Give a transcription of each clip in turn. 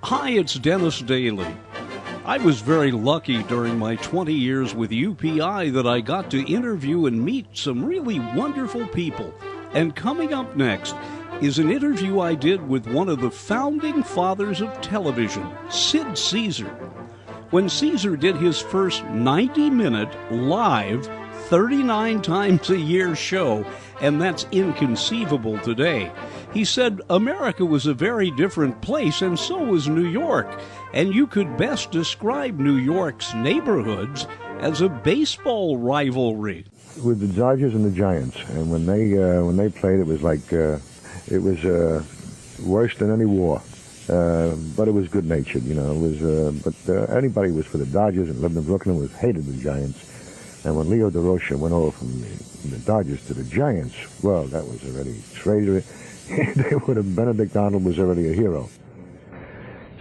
Hi, it's Dennis Daly. I was very lucky during my 20 years with UPI that I got to interview and meet some really wonderful people. And coming up next is an interview I did with one of the founding fathers of television, SID CAESAR. When Caesar did his first 90-minute live 39 times a year show, and that's inconceivable today. He said America was a very different place, and so was New York. And you could best describe New York's neighborhoods as a baseball rivalry. With the Dodgers and the Giants, and when they played, it was like it was worse than any war. But it was good-natured, you know. It was, anybody who was for the Dodgers and lived in Brooklyn hated the Giants. And when Leo DeRocha went over from the Dodgers to the Giants, well, that was already traitor. Benedict Arnold was already a hero.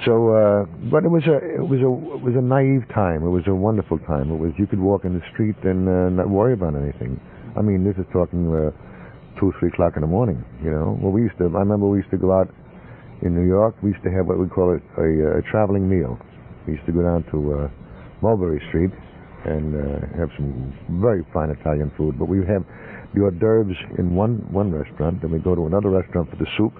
So, but it was a naive time. It was a wonderful time. It was, you could walk in the street and not worry about anything. I mean, this is talking 2, 3 o'clock in the morning. You know. Well, I remember we used to go out in New York. We used to have what we call a traveling meal. We used to go down to Mulberry Street and have some very fine Italian food. But we have the hors d'oeuvres in one restaurant, then we go to another restaurant for the soup,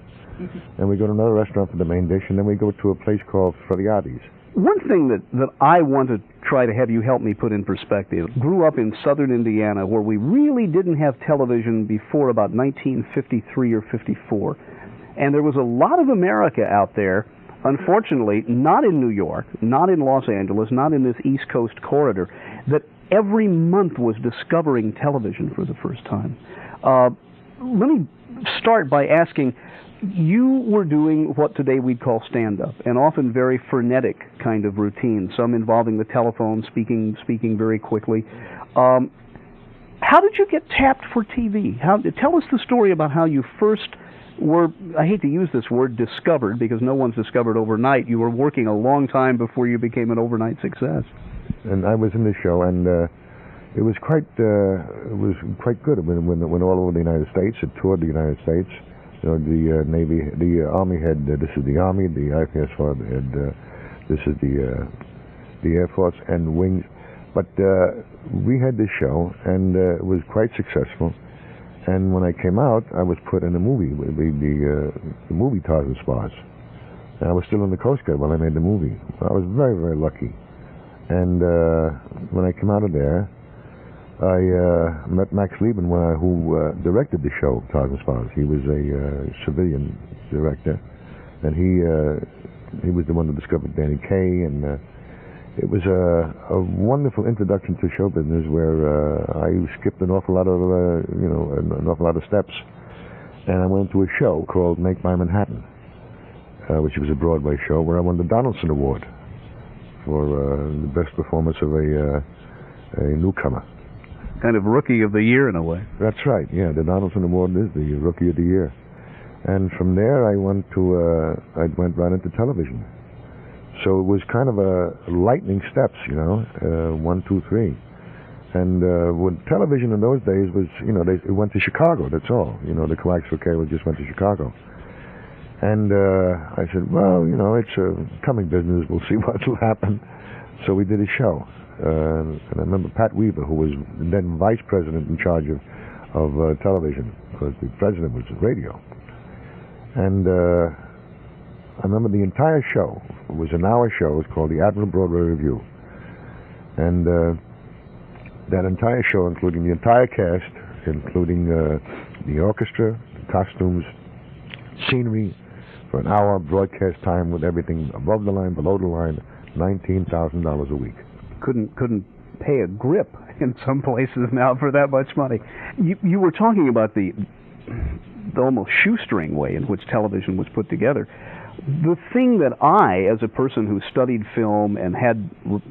and we go to another restaurant for the main dish, and then we go to a place called Fradiati's. One thing that I want to try to have you help me put in perspective, grew up in southern Indiana where we really didn't have television before about 1953 or 54. And there was a lot of America out there, unfortunately, not in New York, not in Los Angeles, not in this East Coast corridor, that every month was discovering television for the first time. Let me start by asking, you were doing what today we'd call stand-up, and often very frenetic kind of routine, some involving the telephone, speaking very quickly. How did you get tapped for TV? Tell us the story about how you first were, I hate to use this word, discovered, because no one's discovered overnight. You were working a long time before you became an overnight success. And I was in the show, and it was quite good. When all over the United States, it toured the United States. You know, the Navy, the Army had this is the Army, the IPS had this is the Air Force and Wings. But we had this show, and it was quite successful. And when I came out, I was put in a movie, the movie Tarzan Spars. And I was still in the Coast Guard while I made the movie. I was very, very lucky. And when I came out of there, I met Max Lieben, who directed the show Tarzan Spars. He was a civilian director, and he was the one who discovered Danny Kaye, and it was a wonderful introduction to show business where I skipped an awful lot of an awful lot of steps, and I went to a show called Make My Manhattan, which was a Broadway show where I won the Donaldson Award for the best performance of a newcomer. Kind of Rookie of the Year in a way. That's right, yeah. The Donaldson Award is the Rookie of the Year. And from there I went right into television. So it was kind of a lightning steps, 1, 2, 3. And with television in those days was, it went to Chicago, that's all. The coaxial cable just went to Chicago. And I said, well, it's a coming business. We'll see what will happen. So we did a show. And I remember Pat Weaver, who was then vice president in charge of television, because the president was radio. And I remember the entire show. It was an hour show. It was called the Admiral Broadway Review. And that entire show, including the entire cast, including the orchestra, the costumes, scenery, for an hour broadcast time with everything above the line, below the line, $19,000 a week. Couldn't pay a grip in some places now for that much money. You were talking about the almost shoestring way in which television was put together. The thing that I, as a person who studied film and had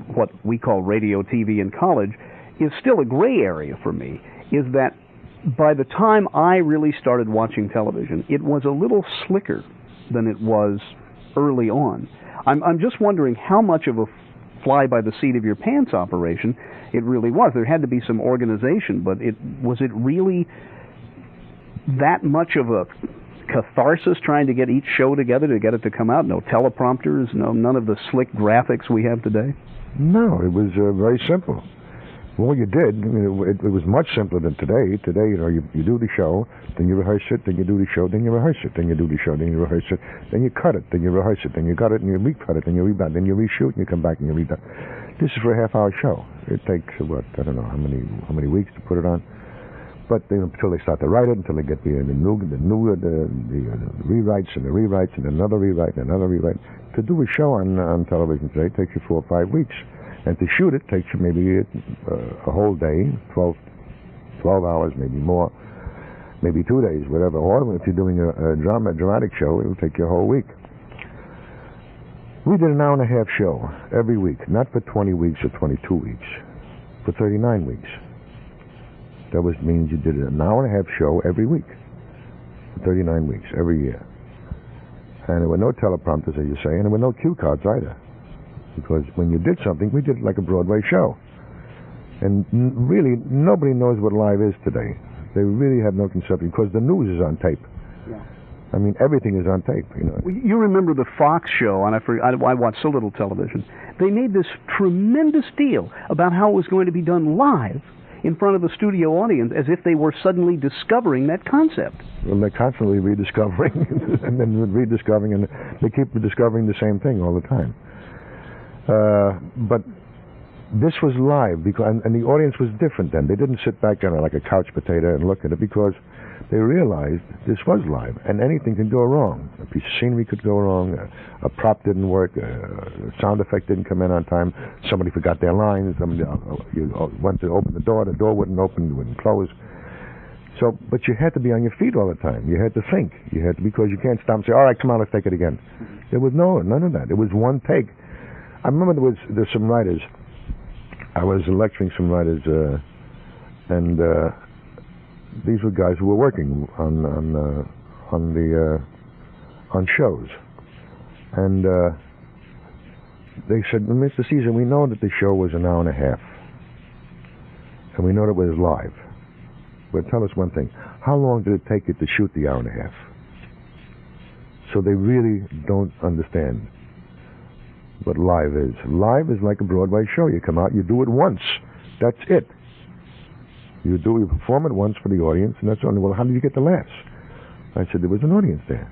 what we call radio TV in college, is still a gray area for me, is that by the time I really started watching television, it was a little slicker than it was early on. I'm just wondering how much of a fly by the seat of your pants operation it really was. There had to be some organization, but was it really that much of a catharsis trying to get each show together to get it to come out? No teleprompters, none of the slick graphics we have today? No, it was very simple. All you did, it was much simpler than today. Today, you do the show, then you rehearse it, then you do the show, then you rehearse it, then you do the show, then you rehearse it, then you cut it, then you rehearse it, then you cut it, and you recut it, then you rebat, then you reshoot, and you come back and you read that. This is for a half-hour show. It takes I don't know how many weeks to put it on, but until they start to write it, until they get the rewrites and the rewrites and another rewrite and another rewrite. To do a show on television today takes you 4 or 5 weeks. And to shoot it takes you maybe a whole day, 12 hours, maybe more, maybe 2 days, whatever. Or if you're doing a dramatic show, it'll take you a whole week. We did an hour-and-a-half show every week, not for 20 weeks or 22 weeks, for 39 weeks. That means you did an hour-and-a-half show every week, for 39 weeks, every year. And there were no teleprompters, as you say, and there were no cue cards either. Because when you did something, we did it like a Broadway show. And really, nobody knows what live is today. They really have no conception, because the news is on tape. Yeah. I mean, everything is on tape. You remember the Fox show, and I watched so little television. They made this tremendous deal about how it was going to be done live in front of the studio audience, as if they were suddenly discovering that concept. Well, they're constantly rediscovering, and then rediscovering, and they keep discovering the same thing all the time. But this was live, and the audience was different then. They didn't sit back on like a couch potato and look at it, because they realized this was live, and anything can go wrong. A piece of scenery could go wrong, a prop didn't work, a sound effect didn't come in on time, somebody forgot their lines, you went to open the door wouldn't open, it wouldn't close. So, but you had to be on your feet all the time. You had to think. Because you can't stop and say, all right, come on, let's take it again. There was none of that. It was one take. I remember there's some writers. I was lecturing some writers, and these were guys who were working on shows, and they said, Mr. Caesar, we know that the show was an hour and a half, and we know that it was live. But tell us one thing: how long did it take you to shoot the hour and a half? So they really don't understand what live is. Live is like a Broadway show. You come out, you do it once. That's it. You perform it once for the audience, and that's only, well, how did you get the laughs? I said, there was an audience there.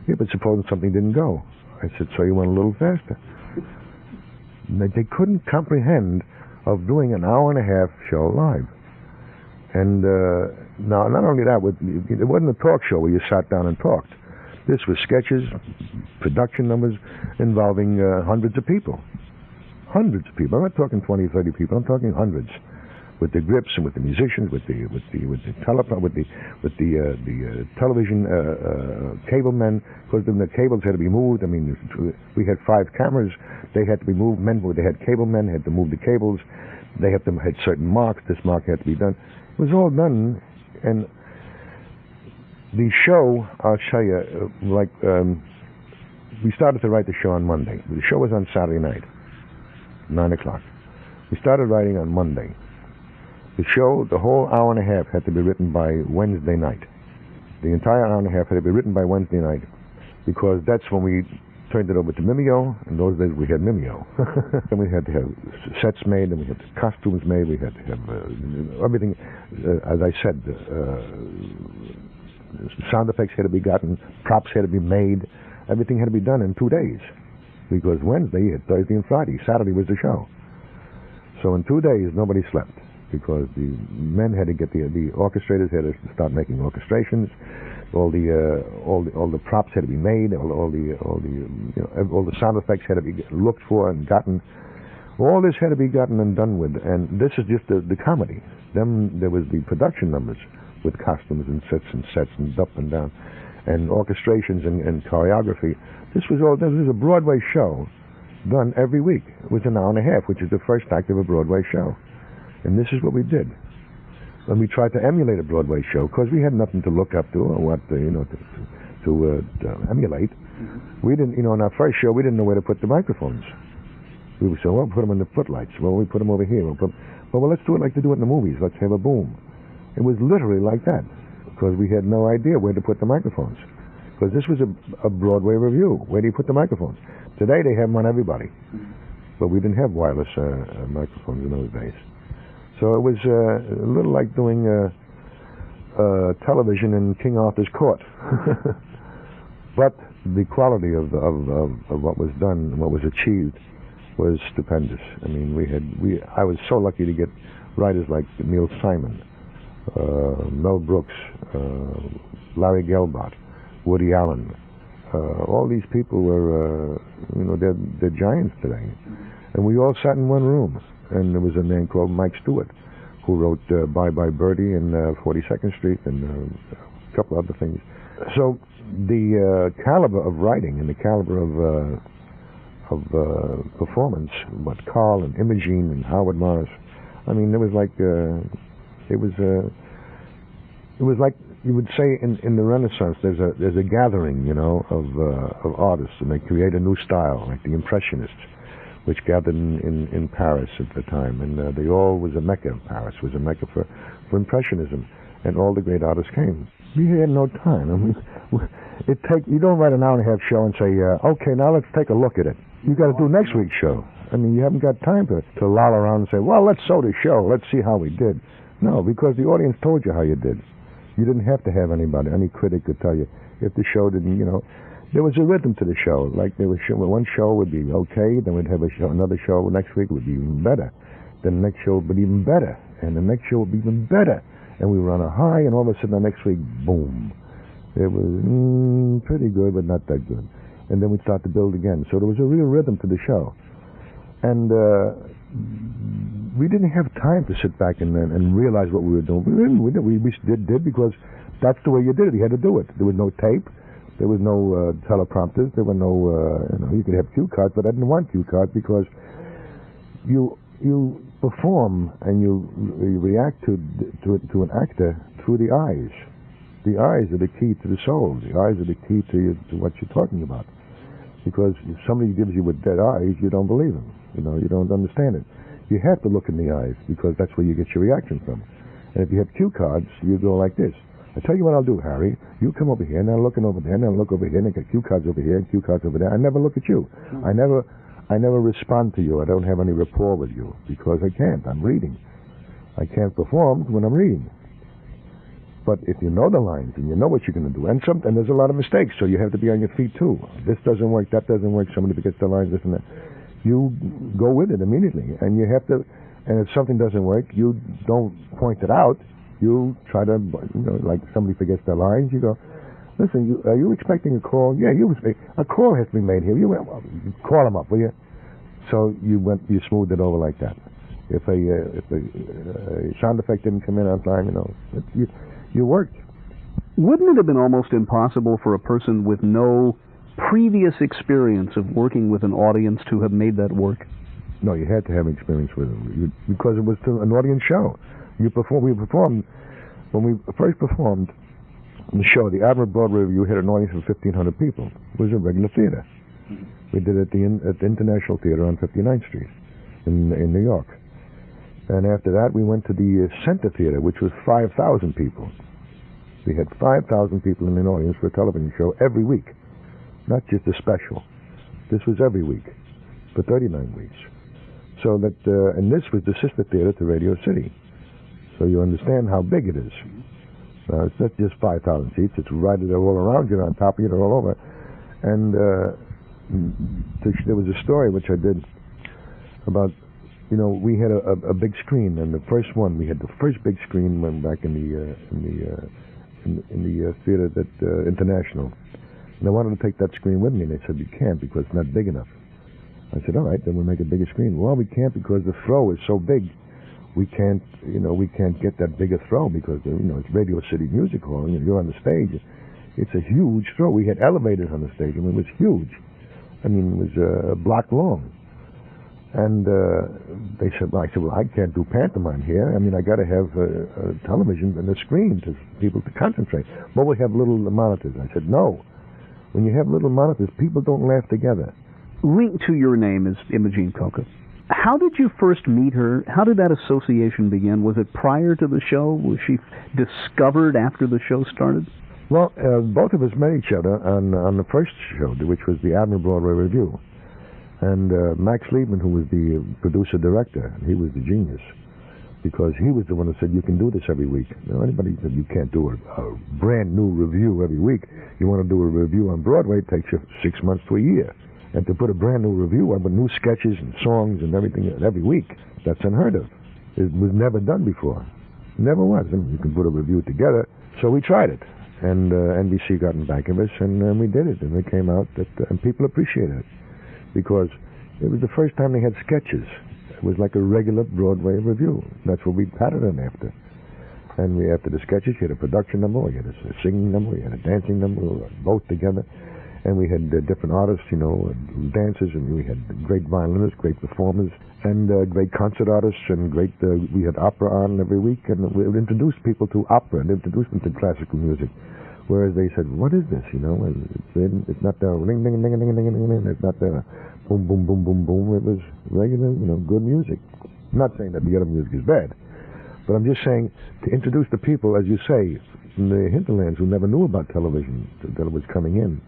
Yeah, but supposing something didn't go. I said, so you went a little faster. They couldn't comprehend of doing an hour and a half show live. And now, not only that, it wasn't a talk show where you sat down and talked. This was sketches, production numbers involving hundreds of people. Hundreds of people. I'm not talking 20, 30 people. I'm talking hundreds, with the grips and with the musicians, with the television cable men, because then the cables had to be moved. I mean, we had 5 cameras. They had to be moved. They had cable men had to move the cables. They had certain marks. This mark had to be done. It was all done, and the show, I'll tell you, we started to write the show on Monday. The show was on Saturday night, 9 o'clock. We started writing on Monday. The show, the whole hour and a half, had to be written by Wednesday night. The entire hour and a half had to be written by Wednesday night, because that's when we turned it over to Mimeo. In those days, we had Mimeo. And we had to have sets made, and we had costumes made. We had to have everything, as I said, sound effects had to be gotten, props had to be made, everything had to be done in 2 days. Because Wednesday, you had Thursday and Friday. Saturday was the show. So in 2 days, nobody slept, because the men had to get the orchestrators had to start making orchestrations. All the props had to be made. All the sound effects had to be looked for and gotten. All this had to be gotten and done with. And this is just the comedy. Then there was the production numbers, with costumes and sets and up and down, and orchestrations and choreography. This was a Broadway show done every week. It was an hour and a half, which is the first act of a Broadway show. And this is what we did. And we tried to emulate a Broadway show, because we had nothing to look up to or what to emulate. Mm-hmm. We didn't, in our first show, we didn't know where to put the microphones. We would say, well, put them in the footlights. Well, we put them over here. Well, let's do it like they do it in the movies. Let's have a boom. It was literally like that. because we had no idea where to put the microphones. Because this was a Broadway review. Where do you put the microphones? Today they have them on everybody. But we didn't have wireless microphones in those days. So it was a little like doing television in King Arthur's court. But the quality of what was done and what was achieved was stupendous. I mean, I was so lucky to get writers like Neil Simon, Mel Brooks, Larry Gelbart, Woody Allen. All these people were, they're giants today. And we all sat in one room. And there was a man called Mike Stewart who wrote Bye Bye Birdie and 42nd Street and a couple other things. So the caliber of writing and the caliber of performance, what Carl and Imogene and Howard Morris, I mean, it was like you would say in the Renaissance. There's a gathering, of artists, and they create a new style, like the Impressionists, which gathered in Paris at the time, and they all was a mecca. Paris was a mecca for Impressionism, and all the great artists came. We had no time. I mean, you don't write an hour and a half show and say, okay, now let's take a look at it. You got to do next week's show. I mean, you haven't got time to loll around and say, well, let's show the show. Let's see how we did. No, because the audience told you how you did. You didn't have to have any critic could tell you if the show didn't, There was a rhythm to the show. Like one show would be okay, then we'd have another show next week would be even better. Then the next show would be even better, and the next show would be even better. And we were on a high, and all of a sudden the next week, boom. It was pretty good, but not that good. And then we'd start to build again. So there was a real rhythm to the show. And we didn't have time to sit back and realize what we were doing. We did because that's the way you did it. You had to do it. There was no tape. There was no teleprompters. There were no, you could have cue cards, but I didn't want cue cards because you perform and you react to an actor through the eyes. The eyes are the key to the soul. The eyes are the key to what you're talking about. Because if somebody gives you with dead eyes, you don't believe them. You don't understand it. You have to look in the eyes because that's where you get your reaction from. And if you have cue cards, you go like this. I tell you what I'll do, Harry. You come over here, and I'm looking over there, and I'll look over here, and I got cue cards over here, and cue cards over there. I never look at you. I never respond to you. I don't have any rapport with you because I can't. I'm reading. I can't perform when I'm reading. But if you know the lines and you know what you're going to do, and there's a lot of mistakes, so you have to be on your feet too. This doesn't work, that doesn't work, somebody forgets the lines, this and that. You go with it immediately, and you have to, and if something doesn't work, you don't point it out. You try to, like somebody forgets their lines, you go, listen, are you expecting a call? Yeah, a call has to be made here. Call them up, will you? So you smoothed it over like that. If a sound effect didn't come in on time, you worked. Wouldn't it have been almost impossible for a person with no previous experience of working with an audience to have made that work? No, you had to have experience with them because it was an audience show. We performed when we first performed the show. The Admiral Broadway Review had an audience of 1,500 people. It was a regular theater. We did it at the International Theater on 59th Street in New York. And after that, we went to the Center Theater, which was 5,000 people. We had 5,000 people in an audience for a television show every week, not just a special. This was every week for 39 weeks. So that, and this was the sister theater to Radio City. So you understand how big it is. It's not just 5,000 seats. It's right there all around you, on top of you, they're all over. And there was a story which I did about, we had a big screen, and the first one, we had the first big screen went back in the theater that International. And I wanted to take that screen with me, and they said, you can't because it's not big enough. I said, all right, then we'll make a bigger screen. Well, we can't because the throw is so big. We can't get that bigger throw because, it's Radio City Music Hall, and you're on the stage. It's a huge throw. We had elevators on the stage, and it was huge. I mean, it was a block long. And they said, I said, well, I can't do pantomime here. I mean, I got to have a television and a screen to people to concentrate. But we have little monitors. I said, no. When you have little monitors, people don't laugh together. Linked to your name is Imogene Coca. How did you first meet her? How did that association begin? Was it prior to the show? Was she discovered after the show started? Well, both of us met each other on the first show, which was the Admiral Broadway Review. And Max Liebman, who was the producer-director, he was the genius, because he was the one who said, you can do this every week. Now, anybody said you can't do a brand-new review every week. You want to do a review on Broadway, it takes you 6 months to a year. And to put a brand-new review on with new sketches and songs and everything every week, that's unheard of. It was never done before. Never was. I mean, you can put a review together. So we tried it. And NBC got in back of us, and we did it. And it came out, and people appreciated it, because it was the first time they had sketches. It was like a regular Broadway review. That's what we patterned after. And after the sketches, you had a production number, you had a singing number, you had a dancing number, both together. And we had different artists, dancers, and we had great violinists, great performers, and great concert artists, and we had opera on every week, and we would introduce people to opera and introduce them to classical music. Whereas they said, what is this, and it's not the ring, ding, ding, ding, ding, ding, it's not the boom, boom, boom, boom, boom. It was regular, good music. I'm not saying that the other music is bad, but I'm just saying to introduce the people, as you say, from the hinterlands who never knew about television, that it was coming in.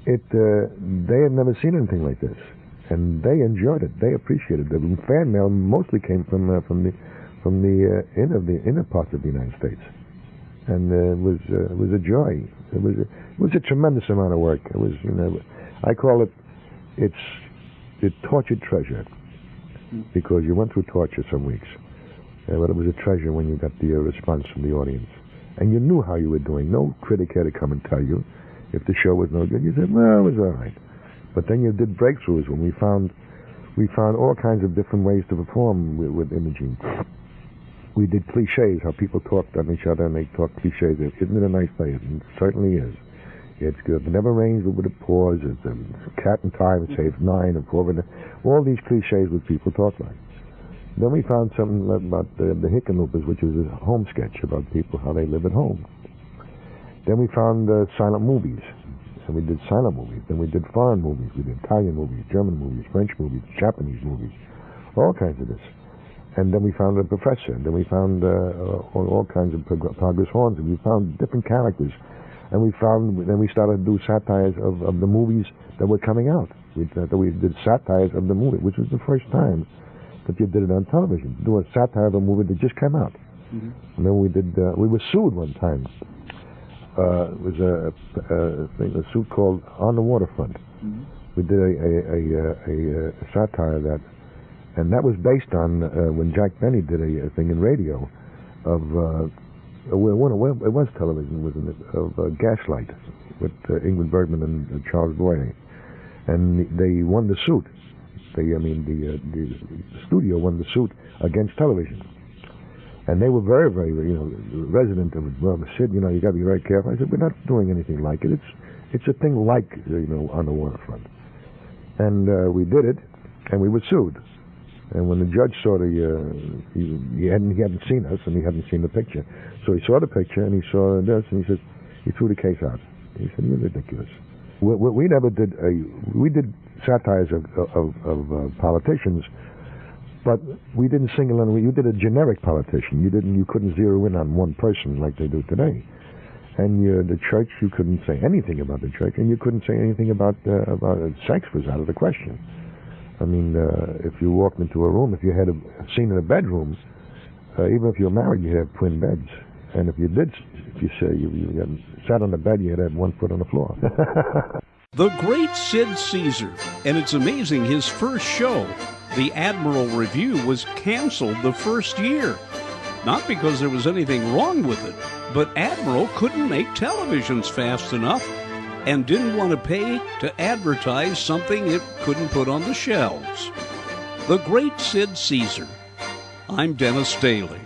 They had never seen anything like this, and they enjoyed it. They appreciated it. The fan mail mostly came from the inner parts of the United States, and it was a joy. It was a tremendous amount of work. It was, I call it, it's the tortured treasure, because you went through torture some weeks, but it was a treasure when you got the response from the audience, and you knew how you were doing. No critic had to come and tell you. If the show was no good, you said, well, it was all right. But then you did breakthroughs when we found all kinds of different ways to perform with imaging. We did cliches, how people talked on each other, and they talked cliches. Isn't it a nice place? And it certainly is. It's good. It never rains with a pause. It's a cat and time saves 9 and 4. All these cliches that people talk like. Then we found something about the Hickenloopers, which was a home sketch about people, how they live at home. Then we found silent movies, and we did silent movies. Then we did foreign movies. We did Italian movies, German movies, French movies, Japanese movies, all kinds of this. And then we found a professor. And then we found all kinds of progress horns. And we found different characters. And then we started to do satires of the movies that were coming out. We did satires of the movie, which was the first time that you did it on television. Do a satire of a movie that just came out. Mm-hmm. And then we were sued one time. It was a suit called On the Waterfront. Mm-hmm. We did a satire of that, and that was based on when Jack Benny did a thing in radio of it was television, wasn't it? Of Gaslight with Ingrid Bergman and Charles Boyer, and they won the suit. The studio won the suit against television. And they were very, very, resident of it. Well, Sid, you got to be very careful. I said, we're not doing anything like it. It's a thing like, On the Waterfront. And we did it, and we were sued. And when the judge saw he hadn't seen us, and he hadn't seen the picture. So he saw the picture, and he saw this, and he threw the case out. He said, you're ridiculous. We never did we did satires of politicians, but we didn't single in. You did a generic politician. You couldn't zero in on one person like they do today. And the church, you couldn't say anything about the church, and you couldn't say anything about sex was out of the question. I mean, if you walked into a room, if you had a scene in a bedroom, even if you were married, you had twin beds. And if you sat on the bed, you had to have 1 foot on the floor. The great Sid Caesar, and it's amazing his first show, the Admiral Review, was canceled the first year. Not because there was anything wrong with it, but Admiral couldn't make televisions fast enough and didn't want to pay to advertise something it couldn't put on the shelves. The great Sid Caesar. I'm Dennis Staley.